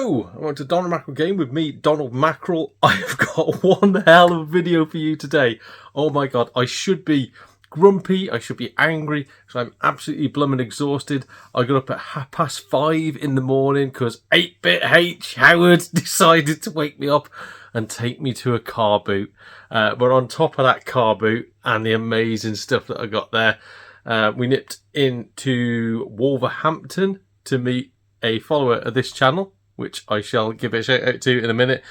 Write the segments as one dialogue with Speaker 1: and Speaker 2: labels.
Speaker 1: Hello, I went to Donald Mackerel Game with me, Donald Mackerel. I've got one hell of a video for you today. Oh my god, I should be grumpy, I should be angry, because I'm absolutely blooming exhausted. I got up at 5:30 in the morning because 8-Bit H Howard decided to wake me up and take me to a car boot. But on top of that car boot and the amazing stuff that I got there, we nipped into Wolverhampton to meet a follower of this channel, which I shall give a shout out to in a minute.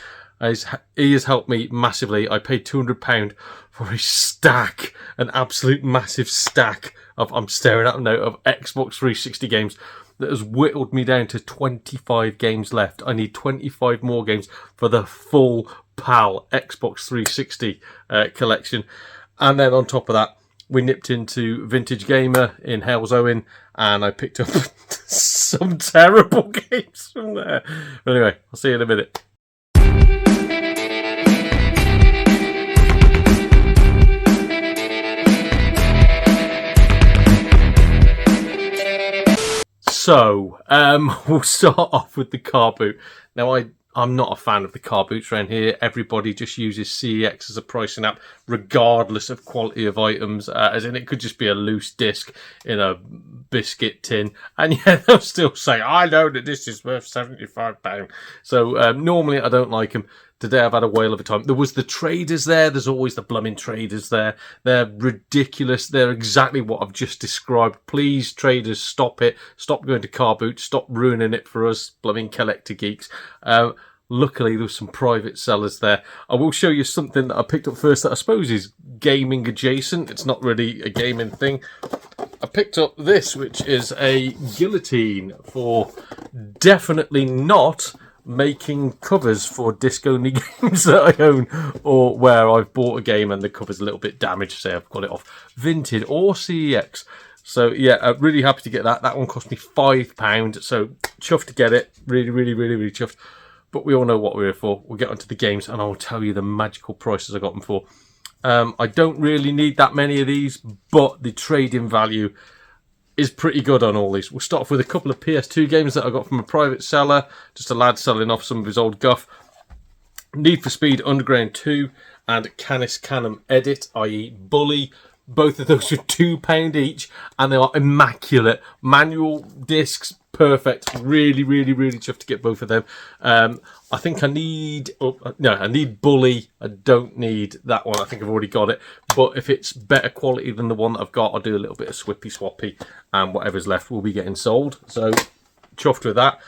Speaker 1: He has helped me massively. I paid £200 for a stack, an absolute massive stack of, I'm staring at them now, of Xbox 360 games that has whittled me down to 25 games left. I need 25 more games for the full PAL Xbox 360 collection. And then on top of that, we nipped into Vintage Gamer in Hales Owen, and I picked up some terrible games from there. But anyway, I'll see you in a minute. So, we'll start off with the car boot. Now, I'm not a fan of the car boots around here. Everybody just uses CEX as a pricing app, regardless of quality of items. As in, it could just be a loose disc in a biscuit tin. And yeah, they'll still say, I know that this is worth £75. So normally I don't like them. Today I've had a whale of a time. There was the traders there. There's always the blooming traders there. They're ridiculous. They're exactly what I've just described. Please, traders, stop it. Stop going to car boots. Stop ruining it for us blooming collector geeks. Luckily, there was some private sellers there. I will show you something that I picked up first that I suppose is gaming adjacent. It's not really a gaming thing. I picked up this, which is a guillotine for definitely not making covers for disc-only games that I own, or where I've bought a game and the cover's a little bit damaged, say I've got it off Vinted or CEX. So yeah, I'm really happy to get that. That one cost me £5, so chuffed to get it. Really chuffed. But we all know what we're here for. We'll get onto the games and I'll tell you the magical prices I got them for. I don't really need that many of these, but the trade-in value is pretty good on all these. We'll start off with a couple of PS2 games that I got from a private seller, just a lad selling off some of his old guff. Need for Speed Underground 2 and Canis Canem Edit, i.e. Bully. Both of those were £2 each, and they are immaculate. Manual discs, perfect. Really chuffed to get both of them. I think I need Bully. I don't need that one. I think I've already got it. But if it's better quality than the one that I've got, I'll do a little bit of swippy swappy, and whatever's left will be getting sold. So chuffed with that.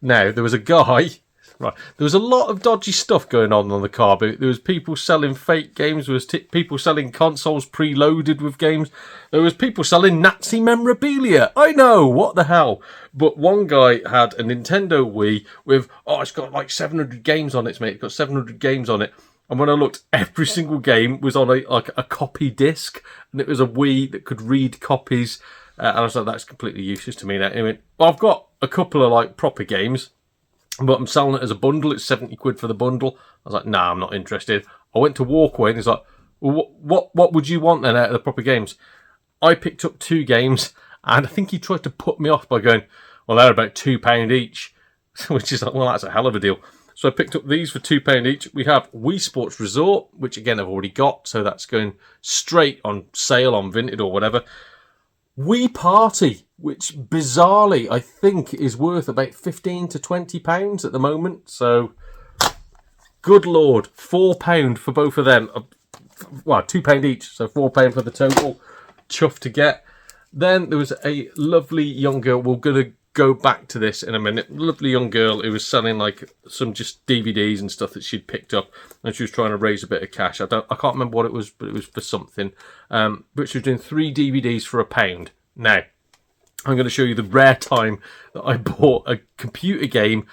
Speaker 1: Now, there was a guy. Right, there was a lot of dodgy stuff going on the car boot. There was people selling fake games. There was people selling consoles preloaded with games. There was people selling Nazi memorabilia. I know, what the hell? But one guy had a Nintendo Wii with, it's got like 700 games on it, mate. It's got 700 games on it. And when I looked, every single game was on a copy disc, and it was a Wii that could read copies. And I was like, that's completely useless to me now. Anyway, I've got a couple of like proper games, but I'm selling it as a bundle. It's 70 quid for the bundle. I was like, nah, I'm not interested. I went to Walkway and he's like, well, what would you want then out of the proper games? I picked up 2 games and I think he tried to put me off by going, well, they're about £2 each, which is like, well, that's a hell of a deal. So I picked up these for £2 each. We have Wii Sports Resort, which again I've already got, so that's going straight on sale on Vinted or whatever. Wii Party, which bizarrely I think is worth about £15 to £20 at the moment. So, good lord, £4 for both of them. Well, £2 each, so £4 for the total. Chuffed to get. Then there was a lovely young girl. We're going to go back to this in a minute. Lovely young girl who was selling like some just DVDs and stuff that she'd picked up, and she was trying to raise a bit of cash. I can't remember what it was, but it was for something. But she was doing 3 DVDs for £1. Now, I'm going to show you the rare time that I bought a computer game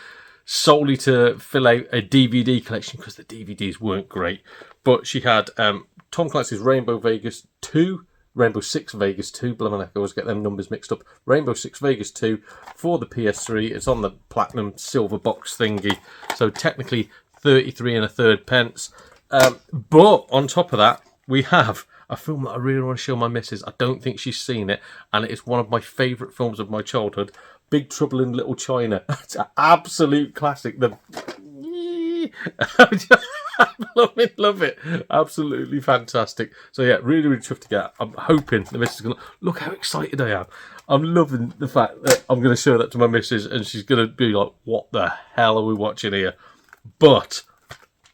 Speaker 1: solely to fill out a DVD collection because the DVDs weren't great. But she had Tom Clancy's Rainbow Vegas 2, Rainbow Six Vegas 2, blimey, I always get them numbers mixed up. Rainbow Six Vegas 2 for the PS3. It's on the platinum silver box thingy, so technically 33 and a third pence. But on top of that, we have a film that I really want to show my missus. I don't think she's seen it, and it's one of my favourite films of my childhood. Big Trouble in Little China. It's an absolute classic. Love it. Absolutely fantastic. So yeah, really, really chuffed to get. I'm hoping the missus is going to look how excited I am. I'm loving the fact that I'm going to show that to my missus and she's going to be like, what the hell are we watching here? But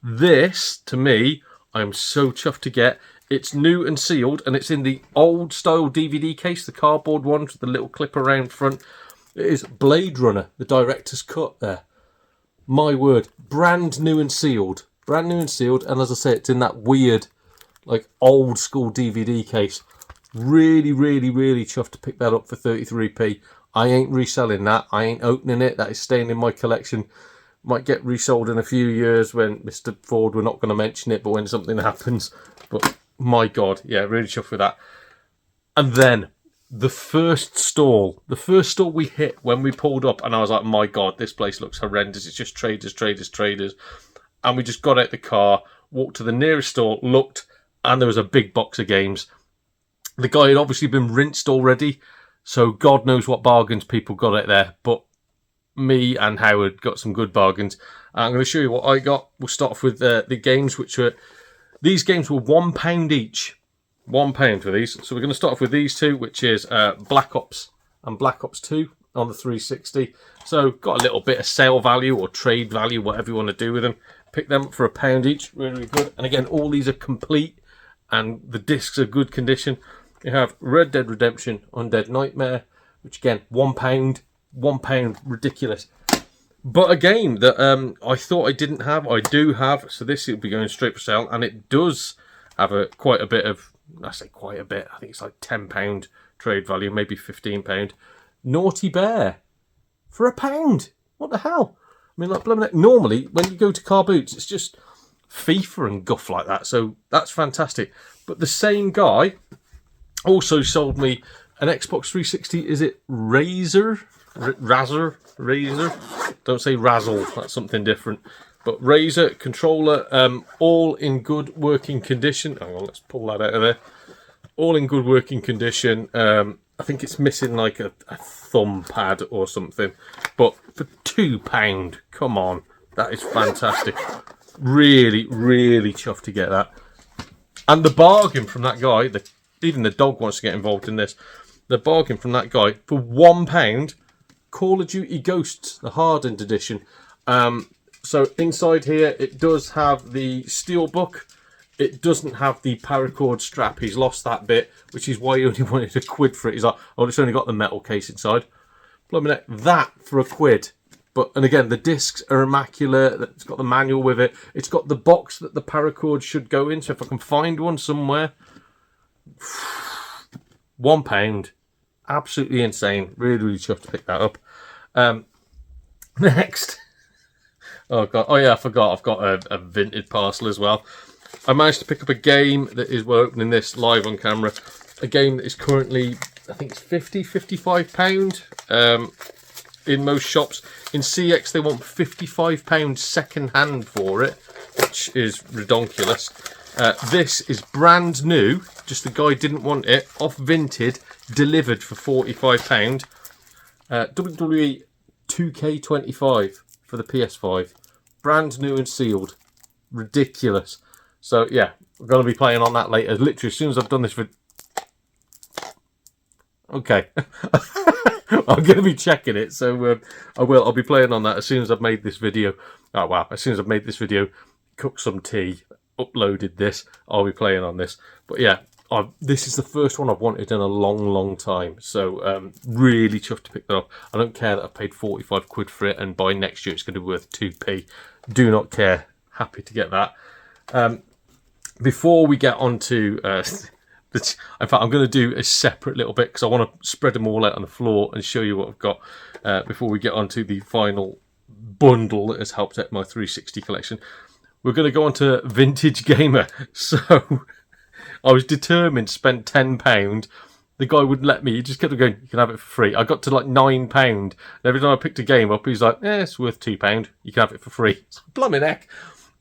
Speaker 1: this, to me, I'm so chuffed to get. It's new and sealed, and it's in the old style DVD case, the cardboard one with the little clip around front. It is Blade Runner, the director's cut there. My word, brand new and sealed. Brand new and sealed, and as I say, it's in that weird, like, old school DVD case. Really, really, really chuffed to pick that up for 33p. I ain't reselling that. I ain't opening it. That is staying in my collection. Might get resold in a few years when Mr. Ford, we're not going to mention it, but when something happens. But my God, yeah, really chuffed with that. And then the first stall we hit when we pulled up, and I was like, my God, this place looks horrendous. It's just traders. And we just got out the car, walked to the nearest store, looked, and there was a big box of games. The guy had obviously been rinsed already, so God knows what bargains people got out there. But me and Howard got some good bargains. I'm going to show you what I got. We'll start off with the games, these games were £1 each. £1 for these. So we're going to start off with these two, which is Black Ops and Black Ops 2 on the 360. So got a little bit of sale value or trade value, whatever you want to do with them. Pick them up for £1 each. Really, really good. And again, all these are complete and the discs are good condition. You have Red Dead Redemption Undead Nightmare, which again, £1. £1, ridiculous. But a game that I thought I didn't have, I do have. So this will be going straight for sale, and it does have quite a bit of, I say quite a bit, I think it's like £10 trade value, maybe £15. Naughty Bear for £1. What the hell? I mean, like, normally when you go to car boots, it's just FIFA and guff like that. So that's fantastic. But the same guy also sold me an Xbox 360. Is it Razer? Don't say Razzle. That's something different. But Razer controller, all in good working condition. Hang on, let's pull that out of there. All in good working condition. I think it's missing like a thumb pad or something. But for £2, come on. That is fantastic. Really, really chuffed to get that. And the bargain from that guy, even the dog wants to get involved in this. The bargain from that guy for £1, Call of Duty Ghosts, the hardened edition. So inside here, it does have the steelbook. It doesn't have the paracord strap. He's lost that bit, which is why he only wanted £1 for it. He's like, oh, it's only got the metal case inside. Blimey, that for £1. But, and again, the discs are immaculate. It's got the manual with it. It's got the box that the paracord should go in. So if I can find one somewhere, £1. Absolutely insane. Really, really chuffed to pick that up. Next. Oh, God. Oh, yeah, I forgot. I've got a vintage parcel as well. I managed to pick up a game that is, we're opening this live on camera. A game that is currently, I think it's £55 in most shops. In CX, they want £55 second hand for it, which is redonkulous. This is brand new. Just the guy didn't want it. Off Vinted, delivered for £45. WWE 2K25 for the PS5. Brand new and sealed. Ridiculous. So, yeah, we're going to be playing on that later. Literally, as soon as I've done this video. Okay. I'm going to be checking it, so I'll be playing on that as soon as I've made this video. Oh, wow. As soon as I've made this video, cooked some tea, uploaded this, I'll be playing on this. But, yeah, this is the first one I've wanted in a long, long time. So, really chuffed to pick that up. I don't care that I've paid £45 for it, and by next year it's going to be worth 2p. Do not care. Happy to get that. Before we get on to... in fact, I'm going to do a separate little bit because I want to spread them all out on the floor and show you what I've got before we get on to the final bundle that has helped out my 360 collection. We're going to go on to Vintage Gamer. So I was determined to spend £10. The guy wouldn't let me. He just kept going, you can have it for free. I got to like £9. And every time I picked a game up, he's like, it's worth £2. You can have it for free. So, blimey heck.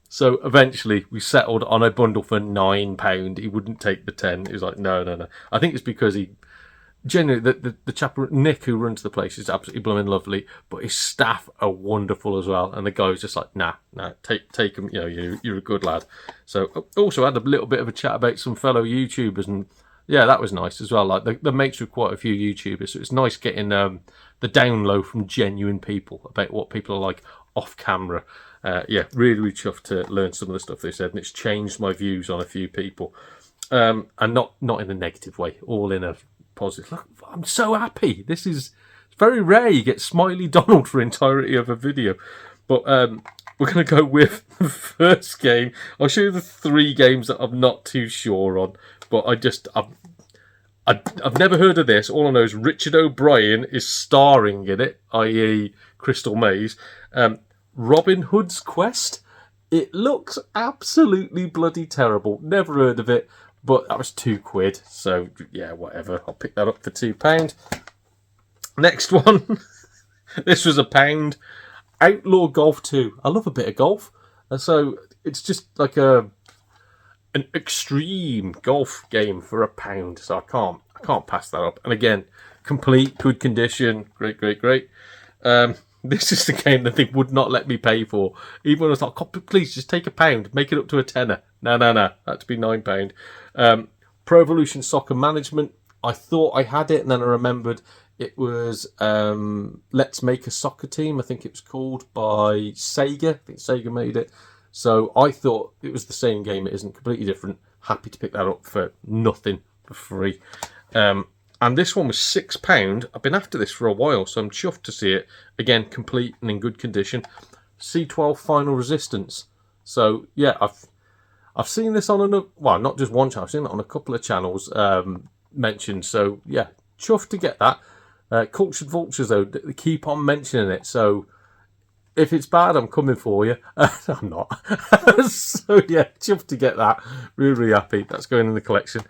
Speaker 1: So eventually we settled on a bundle for £9. He wouldn't take the 10. He was like, no. I think it's because Genuinely, the chap Nick who runs the place is absolutely blooming lovely, but his staff are wonderful as well. And the guy was just like, nah, take him. You know, you're a good lad. So also had a little bit of a chat about some fellow YouTubers, and yeah, that was nice as well. Like the mates with quite a few YouTubers, so it's nice getting the down low from genuine people about what people are like off camera. Yeah, really chuffed to learn some of the stuff they said, and it's changed my views on a few people, and not in a negative way, all in a positive. Look, I'm so happy. This is very rare. You get Smiley Donald for entirety of a video, but we're going to go with the first game. I'll show you the 3 games that I'm not too sure on, but I've never heard of this. All I know is Richard O'Brien is starring in it, i.e. Crystal Maze. Robin Hood's Quest. It looks absolutely bloody terrible. Never heard of it, but that was £2. So yeah, whatever. I'll pick that up for £2. Next one. This was £1. Outlaw Golf 2. I love a bit of golf. So it's just like an extreme golf game for £1. So I can't pass that up. And again, complete, good condition. Great. This is the game that they would not let me pay for. Even when I was like, please just take £1, make it up to a tenner. No. That to be £9. Pro Evolution Soccer Management. I thought I had it, and then I remembered it was Let's Make a Soccer Team. I think it was called by Sega. I think Sega made it. So I thought it was the same game. It isn't, completely different. Happy to pick that up for nothing, for free. And this one was £6. I've been after this for a while, so I'm chuffed to see it. Again, complete and in good condition. C12 Final Resistance. So yeah, I've seen this on well, not just one channel. I've seen it on a couple of channels mentioned. So yeah, chuffed to get that. Cultured Vultures though, they keep on mentioning it. So if it's bad, I'm coming for you. I'm not. So yeah, chuffed to get that. Really happy. That's going in the collection.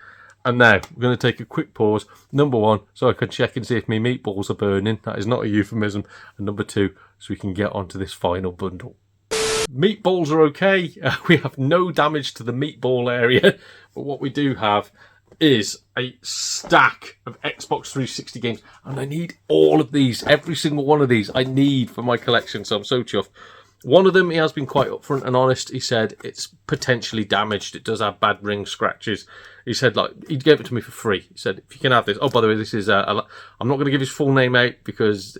Speaker 1: And now, we're going to take a quick pause. Number 1, so I can check and see if my meatballs are burning. That is not a euphemism. And number 2, so we can get onto this final bundle. Meatballs are okay. We have no damage to the meatball area. But what we do have is a stack of Xbox 360 games. And I need all of these. Every single one of these I need for my collection. So I'm so chuffed. One of them, he has been quite upfront and honest. He said it's potentially damaged. It does have bad ring scratches. He said, like, he gave it to me for free. He said, if you can have this. Oh, by the way, this is, I'm not going to give his full name out because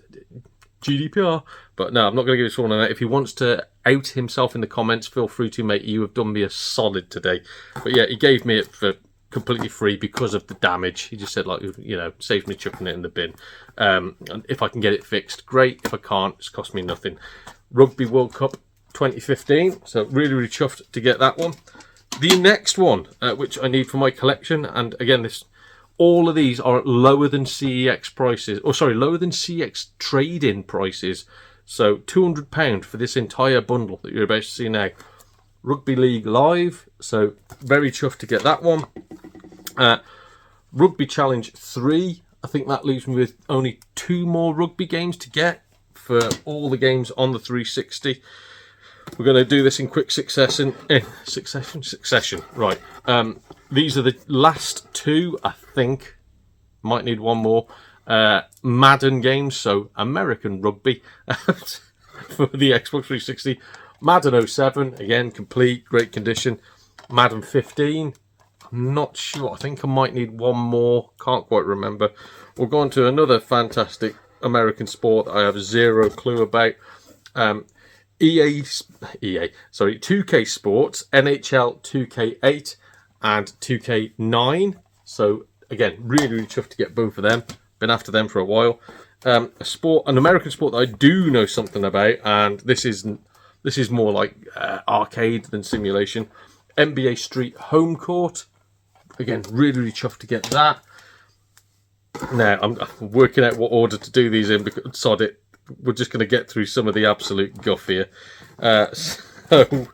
Speaker 1: GDPR. But no, I'm not going to give his full name out. If he wants to out himself in the comments, feel free to, mate. You have done me a solid today. But yeah, he gave me it for completely free because of the damage. He just said, like, you know, saves me chucking it in the bin. And if I can get it fixed, great. If I can't, it's cost me nothing. Rugby World Cup 2015. So really chuffed to get that one. The next one, which I need for my collection, and again, all of these are lower than CEX prices, lower than CEX trade-in prices. So £200 for this entire bundle that you're about to see now. Rugby League Live, so very chuffed to get that one. Rugby Challenge 3, I think that leaves me with only 2 more rugby games to get for all the games on the 360. We're going to do this in quick succession. Succession. Right. These are the last 2, I think. Might need one more. Madden games, so American rugby for the Xbox 360. Madden 07, again, complete, great condition. Madden 15, I'm not sure. I think I might need one more. Can't quite remember. We'll go on to another fantastic American sport that I have zero clue about. 2K Sports, NHL 2K8 and 2K9. So again, really chuffed to get both of them. Been after them for a while. An American sport that I do know something about, and this is more like arcade than simulation. NBA Street Home Court. Again, really chuffed to get that. Now I'm working out what order to do these in because sod it. We're just going to get through some of the absolute guff here. So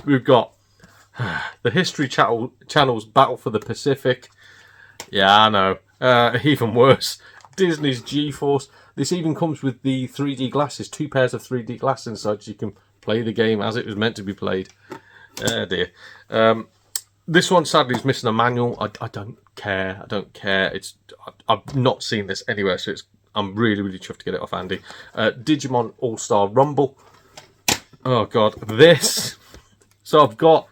Speaker 1: we've got the History Channel's Battle for the Pacific. Yeah, I know. Even worse. Disney's GeForce. This even comes with the 3D glasses. 2 pairs of 3D glasses inside, so you can play the game as it was meant to be played. Oh dear. This one sadly is missing a manual. I don't care. I don't care. I've not seen this anywhere, so I'm really, really chuffed to get it off Andy. Digimon All-Star Rumble. Oh god, this. So I've got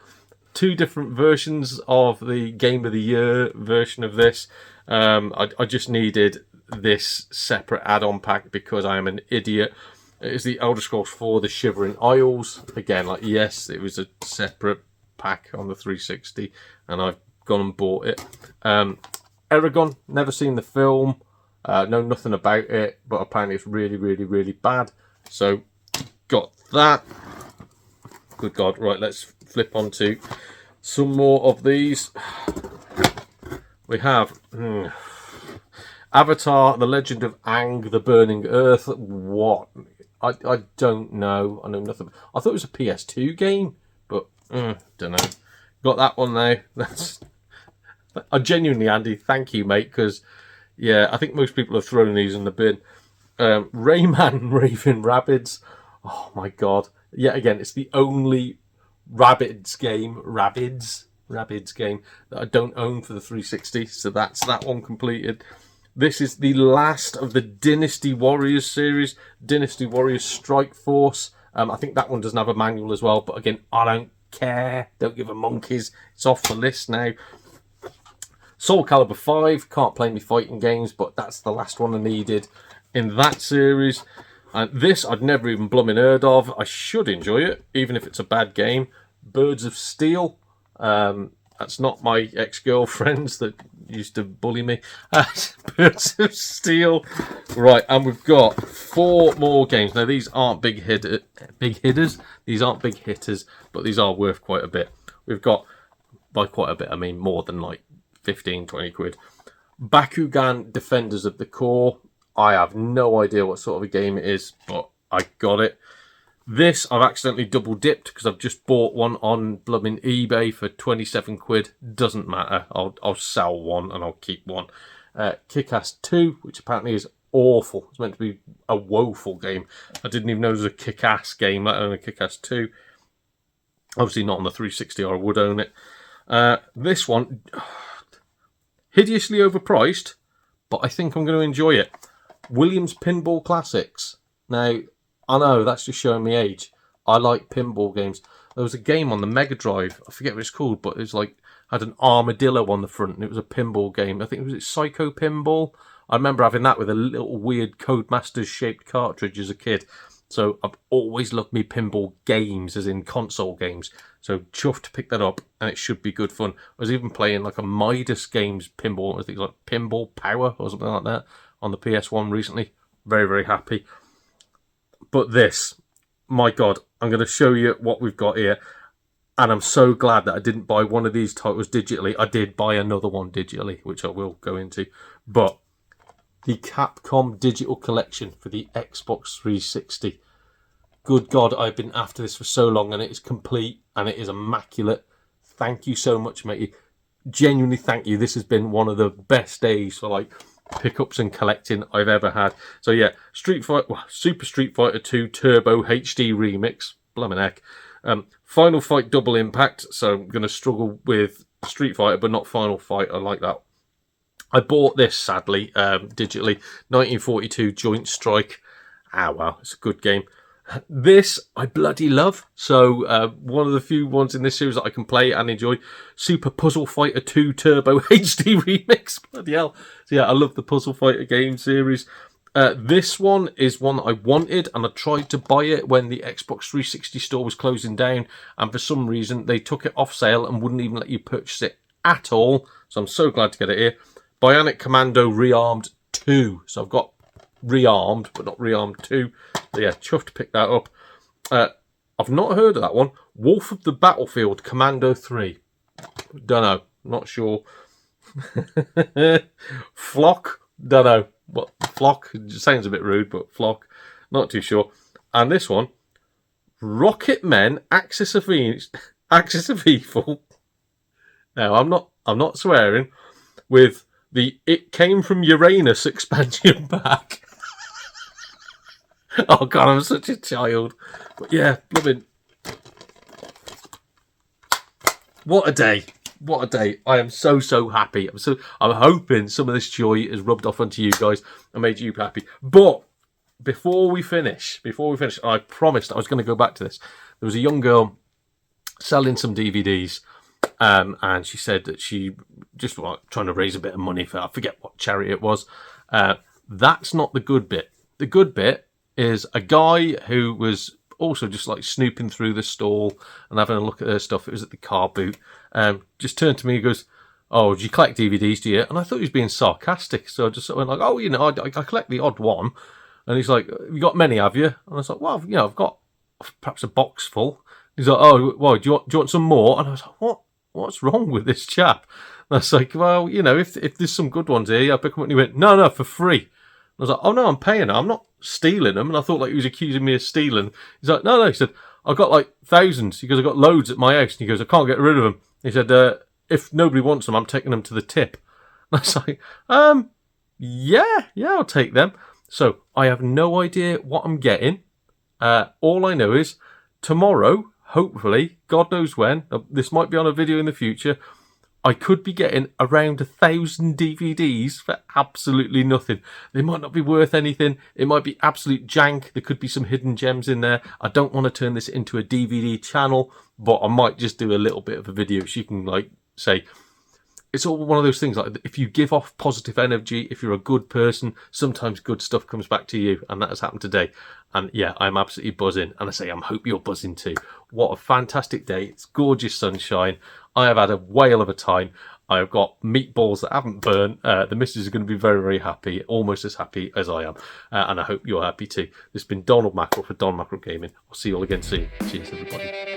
Speaker 1: 2 different versions of the Game of the Year version of this. I just needed this separate add-on pack because I am an idiot. It is the Elder Scrolls 4: The Shivering Isles. Again, like, yes, it was a separate pack on the 360, and I've gone and bought it. Eragon, never seen the film, know nothing about it, but apparently it's really, really, really bad. So, got that. Good God. Right, let's flip on to some more of these. We have Avatar, The Legend of Aang, The Burning Earth. What? I don't know. I know nothing. I thought it was a PS2 game, but don't know. Got that one now. I genuinely, Andy, thank you, mate, because, yeah, I think most people have thrown these in the bin. Rayman Raving Rabbids. Oh, my God. Yet again, it's the only Rabbids game that I don't own for the 360, so that's that one completed. This is the last of the Dynasty Warriors series, Dynasty Warriors Strike Force. I think that one doesn't have a manual as well, but again, I don't care. Don't give a monkeys. It's off the list now. Soul Calibur 5, can't play any fighting games, but that's the last one I needed in that series. And this I'd never even blooming heard of. I should enjoy it, even if it's a bad game. Birds of Steel. That's not my ex-girlfriends that used to bully me. Birds of Steel. Right, and we've got 4 more games. Now, these aren't big hitters. These aren't big hitters, but these are worth quite a bit. We've got, by quite a bit, I mean more than like 15, 20 quid. Bakugan Defenders of the Core. I have no idea what sort of a game it is, but I got it. This, I've accidentally double dipped because I've just bought one on blooming eBay for 27 quid. Doesn't matter. I'll sell one and I'll keep one. Kick-Ass 2, which apparently is awful. It's meant to be a woeful game. I didn't even know there was a Kick-Ass game, let alone a Kick-Ass 2. Obviously not on the 360 or I would own it. This one, hideously overpriced, but I think I'm going to enjoy it. Williams Pinball Classics. Now, I know, that's just showing me age. I like pinball games. There was a game on the Mega Drive, I forget what it's called, but it was like, had an armadillo on the front, and it was a pinball game. I think it was Psycho Pinball. I remember having that with a little weird Codemasters-shaped cartridge as a kid. So I've always loved me pinball games, as in console games. So chuffed to pick that up, and it should be good fun. I was even playing like a Midas Games pinball, I think it was like Pinball Power or something like that, on the PS1 recently. Very, very happy. But this, my God, I'm going to show you what we've got here. And I'm so glad that I didn't buy one of these titles digitally. I did buy another one digitally, which I will go into. But the Capcom Digital Collection for the Xbox 360. Good God, I've been after this for so long, and it is complete, and it is immaculate. Thank you so much, matey. Genuinely thank you. This has been one of the best days for, like, pickups and collecting I've ever had. So yeah, Super Street Fighter 2 Turbo HD Remix, blimmin' heck. Final Fight Double Impact, so I'm going to struggle with Street Fighter, but not Final Fight, I like that. I bought this, sadly, digitally, 1942 Joint Strike. Ah, wow, it's a good game. This, I bloody love. So, one of the few ones in this series that I can play and enjoy. Super Puzzle Fighter 2 Turbo HD Remix. Bloody hell. So, yeah, I love the Puzzle Fighter game series. This one is one that I wanted, and I tried to buy it when the Xbox 360 store was closing down, and for some reason, they took it off sale and wouldn't even let you purchase it at all. So, I'm so glad to get it here. Bionic Commando Rearmed 2. So, I've got Rearmed, but not Rearmed 2. So yeah, chuffed to pick that up. I've not heard of that one. Wolf of the Battlefield Commando 3. Dunno, not sure. Flock, dunno. What Flock? It sounds a bit rude, but Flock, not too sure. And this one, Rocket Men Axis of Evil. Now I'm not swearing. With the It Came From Uranus expansion pack. Oh God, I'm such a child. But yeah, blooming. What a day. what a day. I am so happy. I'm hoping some of this joy is rubbed off onto you guys and made you happy. But before we finish, I promised I was going to go back to this. There was a young girl selling some DVDs, and she said that she just was trying to raise a bit of money for, I forget what charity it was. That's not the good bit. The good bit is a guy who was also just like snooping through the stall and having a look at her stuff. It was at the car boot. Just turned to me and goes, "Oh, do you collect DVDs, do you?" And I thought he was being sarcastic. So I just went like, "Oh, I collect the odd one." And he's like, "You got many, have you?" And I was like, "Well, I've got perhaps a box full." He's like, "Oh, well, do you want some more?" And I was like, What's wrong with this chap? And I was like, "Well, if there's some good ones here, I'll pick them up." And he went, No, for free. And I was like, "Oh, no, I'm paying her. I'm not stealing them." And I thought like he was accusing me of stealing. He's like, No. He said, "I've got like thousands." He goes, "I've got loads at my house." And he goes, "I can't get rid of them." He said, "If nobody wants them, I'm taking them to the tip." And I was like, yeah, I'll take them." So I have no idea what I'm getting. All I know is tomorrow, hopefully, God knows when, this might be on a video in the future, I could be getting around 1,000 DVDs for absolutely nothing. They might not be worth anything. It might be absolute jank. There could be some hidden gems in there. I don't want to turn this into a DVD channel, but I might just do a little bit of a video so you can like say, it's all one of those things, like if you give off positive energy, if you're a good person, sometimes good stuff comes back to you, and that has happened today. And yeah, I'm absolutely buzzing, and I say I hope you're buzzing too. What a fantastic day. It's gorgeous sunshine. I have had a whale of a time. I've got meatballs that haven't burnt. The missus is going to be very, very happy, almost as happy as I am. And I hope you're happy too. This has been Donald Mackerel for Don Mackerel Gaming. I'll see you all again soon. Cheers, everybody.